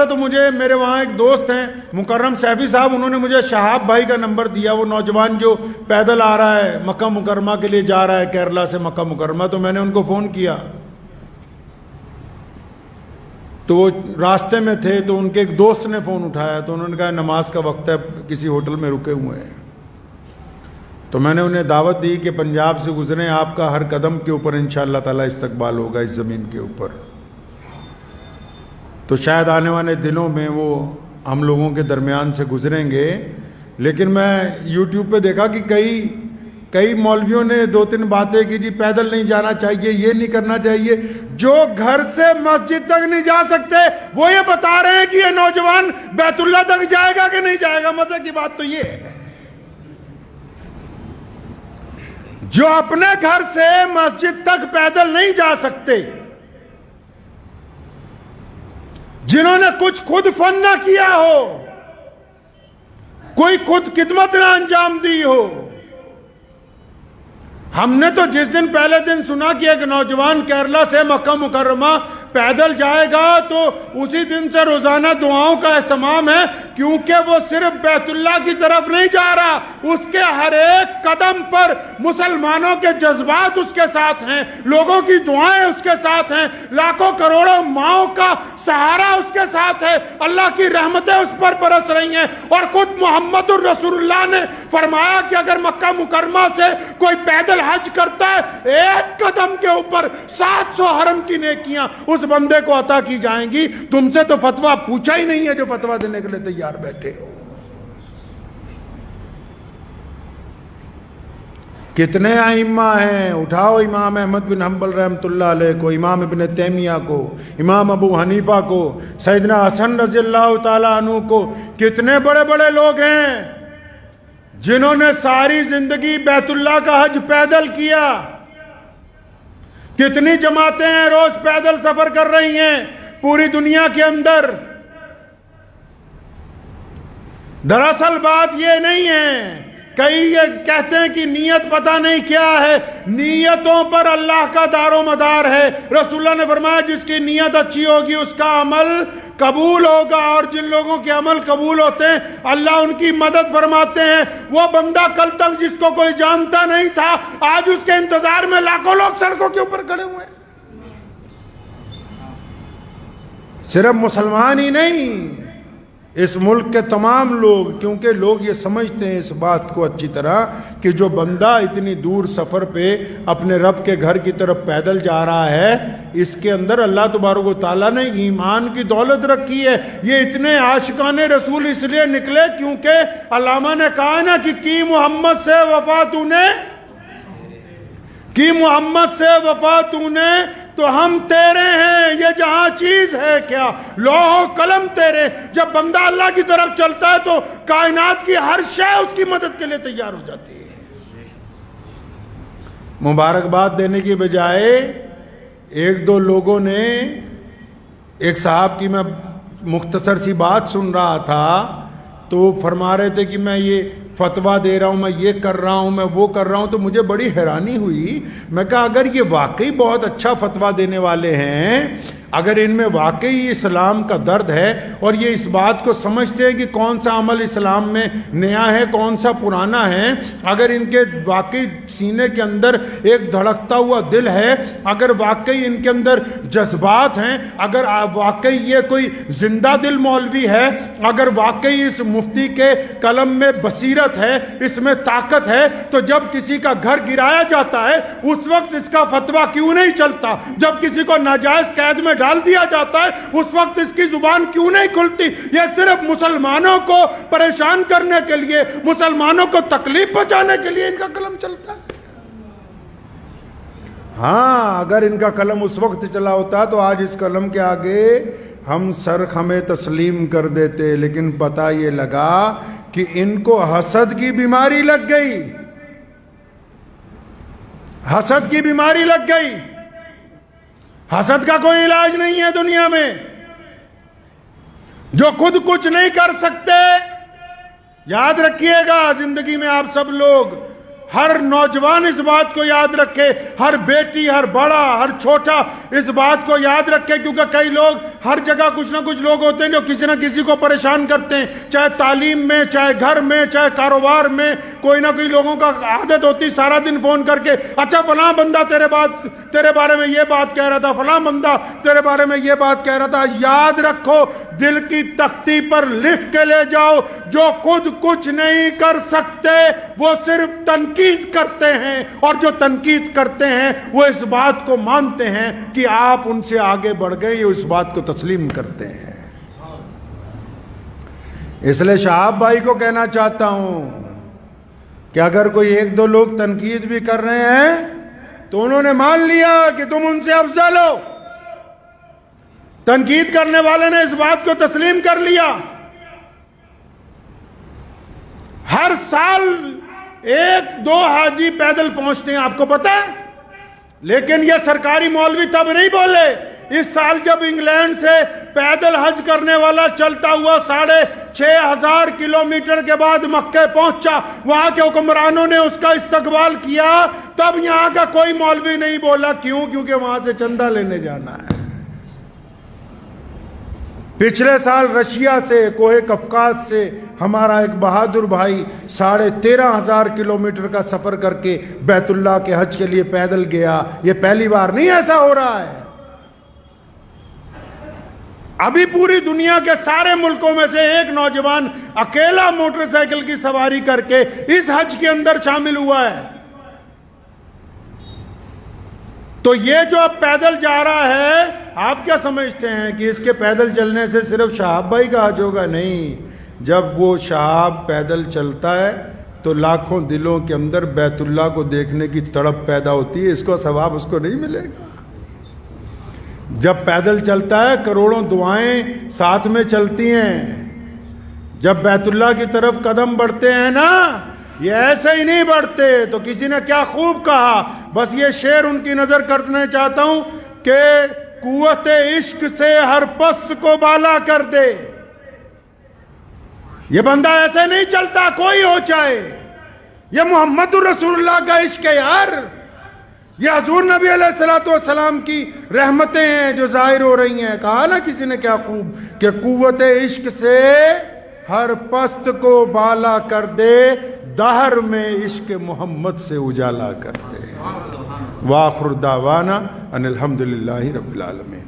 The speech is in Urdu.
تو مجھے میرے وہاں ایک دوست ہیں مکرم سیفی صاحب، انہوں نے مجھے شہاب بھائی کا نمبر دیا، وہ نوجوان جو پیدل آ رہا ہے مکہ مکرمہ کے لیے جا رہا ہے کیرلا سے مکہ مکرمہ، تو میں نے ان کو فون کیا تو وہ راستے میں تھے، تو ان کے ایک دوست نے فون اٹھایا تو انہوں نے کہا نماز کا وقت ہے، کسی ہوٹل میں رکے ہوئے ہیں، تو میں نے انہیں دعوت دی کہ پنجاب سے گزریں، آپ کا ہر قدم کے اوپر انشاءاللہ تعالی استقبال ہوگا اس زمین کے اوپر۔ تو شاید آنے والے دنوں میں وہ ہم لوگوں کے درمیان سے گزریں گے، لیکن میں یوٹیوب پہ دیکھا کہ کئی مولویوں نے 2-3 باتیں کی، جی پیدل نہیں جانا چاہیے، یہ نہیں کرنا چاہیے۔ جو گھر سے مسجد تک نہیں جا سکتے وہ یہ بتا رہے ہیں کہ یہ نوجوان بیت اللہ تک جائے گا کہ نہیں جائے گا۔ مزے کی بات تو یہ ہے، جو اپنے گھر سے مسجد تک پیدل نہیں جا سکتے، جنہوں نے کچھ خود فن نہ کیا ہو، کوئی خود خدمت نہ انجام دی ہو۔ ہم نے تو جس دن پہلے دن سنا کہ ایک نوجوان کیرلا سے مکہ مکرمہ پیدل جائے گا، تو اسی دن سے روزانہ دعاؤں کا اہتمام ہے، کیونکہ وہ صرف بیت اللہ کی طرف نہیں جا رہا، اس کے ہر ایک قدم پر مسلمانوں کے جذبات اس کے ساتھ ہیں، لوگوں کی دعائیں اس کے ساتھ ہیں، لاکھوں کروڑوں ماؤں کا سہارا اس کے ساتھ ہے، اللہ کی رحمتیں اس پر برس رہی ہیں۔ اور خود محمد الرسول اللہ نے فرمایا کہ اگر مکہ مکرمہ سے کوئی پیدل حج کرتا ہے، ایک قدم کے اوپر 700 حرم کی نیکیاں اس بندے کو عطا کی جائیں گی۔ تم سے تو فتویٰ پوچھا ہی نہیں ہے جو فتویٰ دینے کے لیے تیار بیٹھے ہو۔ کتنے ائمہ ہیں، اٹھاؤ امام احمد بن حنبل رحمۃ اللہ علیہ کو، امام ابن تیمیہ کو، امام ابو حنیفہ کو، سیدنا حسن رضی اللہ تعالیٰ عنہ کو، کتنے بڑے بڑے لوگ ہیں جنہوں نے ساری زندگی بیت اللہ کا حج پیدل کیا۔ کتنی جماعتیں ہیں روز پیدل سفر کر رہی ہیں پوری دنیا کے اندر۔ دراصل بات یہ نہیں ہے، کئی یہ کہتے ہیں کہ نیت پتہ نہیں کیا ہے، نیتوں پر اللہ کا دار و مدار ہے۔ رسول اللہ نے فرمایا جس کی نیت اچھی ہوگی اس کا عمل قبول ہوگا، اور جن لوگوں کے عمل قبول ہوتے ہیں اللہ ان کی مدد فرماتے ہیں۔ وہ بندہ کل تک جس کو کوئی جانتا نہیں تھا، آج اس کے انتظار میں لاکھوں لوگ سڑکوں کے اوپر کھڑے ہوئے ہیں۔ صرف مسلمان ہی نہیں، اس ملک کے تمام لوگ، کیونکہ لوگ یہ سمجھتے ہیں اس بات کو اچھی طرح کہ جو بندہ اتنی دور سفر پہ اپنے رب کے گھر کی طرف پیدل جا رہا ہے، اس کے اندر اللہ تبارک و تعالیٰ نے ایمان کی دولت رکھی ہے۔ یہ اتنے عاشقان رسول اس لیے نکلے کیونکہ علامہ نے کہا نا کہ کی محمد سے وفا تو نے، کی محمد سے وفا تو نے تو ہم تیرے ہیں، یہ جہاں چیز ہے کیا لوح و قلم تیرے۔ جب بندہ اللہ کی طرف چلتا ہے تو کائنات کی ہر شے اس کی مدد کے لیے تیار ہو جاتی ہے۔ مبارکباد دینے کی بجائے 1-2 لوگوں نے، ایک صاحب کی میں مختصر سی بات سن رہا تھا تو وہ فرما رہے تھے کہ میں یہ فتویٰ دے رہا ہوں، میں یہ کر رہا ہوں، میں وہ کر رہا ہوں، تو مجھے بڑی حیرانی ہوئی۔ میں کہا اگر یہ واقعی بہت اچھا فتویٰ دینے والے ہیں، اگر ان میں واقعی اسلام کا درد ہے اور یہ اس بات کو سمجھتے ہیں کہ کون سا عمل اسلام میں نیا ہے کون سا پرانا ہے، اگر ان کے واقعی سینے کے اندر ایک دھڑکتا ہوا دل ہے، اگر واقعی ان کے اندر جذبات ہیں، اگر واقعی یہ کوئی زندہ دل مولوی ہے، اگر واقعی اس مفتی کے قلم میں بصیرت ہے، اس میں طاقت ہے، تو جب کسی کا گھر گرایا جاتا ہے اس وقت اس کا فتویٰ کیوں نہیں چلتا؟ جب کسی کو ناجائز قید میں ڈال دیا جاتا ہے اس وقت اس کی زبان کیوں نہیں کھلتی؟ یہ صرف مسلمانوں کو پریشان کرنے کے لیے، مسلمانوں کو تکلیف پہنچانے کے لیے ان کا قلم چلتا ہے۔ ہاں اگر ان کا قلم اس وقت چلا ہوتا تو آج اس قلم کے آگے ہم سر خمے تسلیم کر دیتے، لیکن پتہ یہ لگا کہ ان کو حسد کی بیماری لگ گئی، حسد کی بیماری لگ گئی۔ حسد کا کوئی علاج نہیں ہے دنیا میں۔ جو خود کچھ نہیں کر سکتے، یاد رکھیے گا زندگی میں آپ سب لوگ، ہر نوجوان اس بات کو یاد رکھے، ہر بیٹی، ہر بڑا، ہر چھوٹا اس بات کو یاد رکھے، کیونکہ کئی لوگ ہر جگہ کچھ نہ کچھ لوگ ہوتے ہیں جو کسی نہ کسی کو پریشان کرتے ہیں، چاہے تعلیم میں، چاہے گھر میں، چاہے کاروبار میں، کوئی نہ کوئی لوگوں کا عادت ہوتی سارا دن فون کر کے اچھا فلاں بندہ تیرے بارے میں یہ بات کہہ رہا تھا، فلاں بندہ تیرے بارے میں یہ بات کہہ رہا تھا۔ یاد رکھو، دل کی تختی پر لکھ کے لے جاؤ، جو خود کچھ نہیں کر سکتے وہ صرف تنقید کرتے ہیں، اور جو تنقید کرتے ہیں وہ اس بات کو مانتے ہیں کہ آپ ان سے آگے بڑھ گئے، یہ اس بات کو تسلیم کرتے ہیں۔ اس لیے شہاب بھائی کو کہنا چاہتا ہوں کہ اگر کوئی ایک دو لوگ تنقید بھی کر رہے ہیں تو انہوں نے مان لیا کہ تم ان سے افضل ہو۔ تنقید کرنے والے نے اس بات کو تسلیم کر لیا۔ ہر سال 1-2 حاجی پیدل پہنچتے ہیں، آپ کو پتا ہے، لیکن یہ سرکاری مولوی تب نہیں بولے۔ اس سال جب انگلینڈ سے پیدل حج کرنے والا چلتا ہوا 6,500 کلومیٹر کے بعد مکہ پہنچا، وہاں کے حکمرانوں نے اس کا استقبال کیا، تب یہاں کا کوئی مولوی نہیں بولا۔ کیوں؟ کیونکہ وہاں سے چندہ لینے جانا ہے۔ پچھلے سال رشیا سے، کوہ قفقاز سے ہمارا ایک بہادر بھائی 13,500 کلومیٹر کا سفر کر کے بیت اللہ کے حج کے لیے پیدل گیا۔ یہ پہلی بار نہیں ایسا ہو رہا ہے۔ ابھی پوری دنیا کے سارے ملکوں میں سے ایک نوجوان اکیلا موٹر سائیکل کی سواری کر کے اس حج کے اندر شامل ہوا ہے۔ تو یہ جو اب پیدل جا رہا ہے، آپ کیا سمجھتے ہیں کہ اس کے پیدل چلنے سے صرف شہاب بھائی کا حج ہوگا؟ نہیں، جب وہ شہاب پیدل چلتا ہے تو لاکھوں دلوں کے اندر بیت اللہ کو دیکھنے کی تڑپ پیدا ہوتی ہے، اس کو ثواب اس کو نہیں ملے گا؟ جب پیدل چلتا ہے کروڑوں دعائیں ساتھ میں چلتی ہیں۔ جب بیت اللہ کی طرف قدم بڑھتے ہیں نا، یہ ایسے ہی نہیں بڑھتے۔ تو کسی نے کیا خوب کہا، بس یہ شعر ان کی نظر کرنے چاہتا ہوں کہ قوت عشق سے ہر پست کو بالا کر دے۔ یہ بندہ ایسے نہیں چلتا، کوئی ہو چاہے۔ یہ محمد رسول اللہ کا عشق ہے یار۔ یہ حضور نبی علیہ السلام کی رحمتیں ہیں جو ظاہر ہو رہی ہیں۔ کہا نا کسی نے کیا خوب کہ قوت عشق سے ہر پست کو بالا کر دے، دہر میں عشق محمد سے اجالا کر دے۔ وآخر دعوانا ان الحمدللہ رب العالمین۔